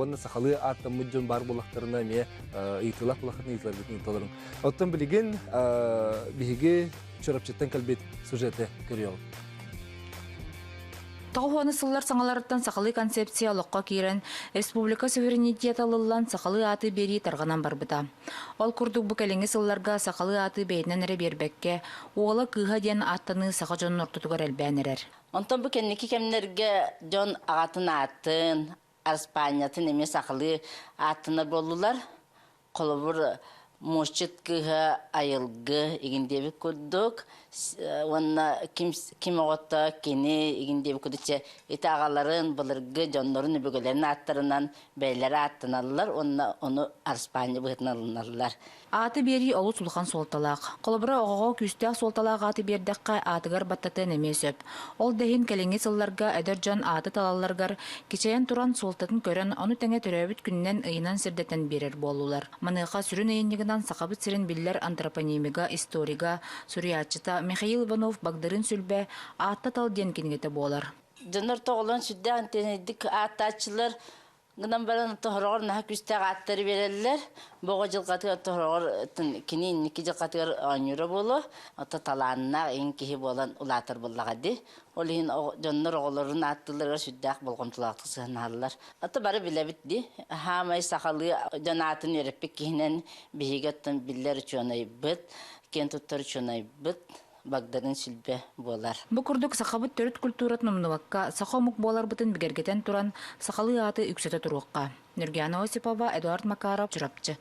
Onu sakalı atta müccün bar bulaklarına me itılak bulaklarına itılak bulaklarına Otten bilgin bihigi çorapçıtan kalbet sujete görüyor. Тауаны сыллар саңаларыттан сақалы концепция лоққа кейрен республика суверенитет алылан сақалы аты бери тарғанан барбыта. Ол күрдік бүкәліңі сылларға сақалы аты бейінен әрі бербекке, оғылы кыға ден аттаны сақа жон нұртытығар әлбәнерер. Онтан бұл кәнекі кәмінерге жон ағатын атын, Арспаниятын еме сақалы атыны болулар. Қолыбыр мошчет кыға айылғы егіндебі көрдік. Онна ким оғытта кені егіндебі көрдікше еті ағаларын бұлырғы жонларын үбігілерін аттарынан бәйлері аттыналылар. Оны Арспания бұғытын алыналылар. Аты бери олу сулхан солталақ. Қолыбыра оғаға күстәқ солталақ аты бердіққа атығар баттаты немесіп. Ол дәйін кәліңе сылларға әдір жан аты талаларғар кечайын туран солтатын көрін оны тәңе түрәбіт күннен ұйынан сірдетен берер болулар. Маныға сүрін өйінігінен сақабыт сірін биллер антропонимига, историга, суриятчыта Михаил Иванов Багдарын сүлбе атта тал ден кенгеті болар. Жонор тоғылын сүрді антенедік аттачылар Гынан баран тоғырғыр наға күстәғ аттары берелілер. Бұға жылқатығар тоғырғыр кенен некі жылқатығар анюра болу. Ота таланына ең кехі болан ұлатыр болағады. Ол ең жонлар оғыларын аттыларға сүрдәқ болғымтылақтық сығыналылар. Ота бары біле бітті. Хамай сақалы жон атын еріппек кейінен бейгеттен білер үшінай бұд, кен тұттар үшінай бұд. Багдарын сүлбе болар. Бу курдук сахабыт төрөт культурат нумнувакка сахомук болар бытын бигергетен туран сахалы аты үксөтө туруакка. Нургияна Осипова, Эдуард Макаров, Чурапчы.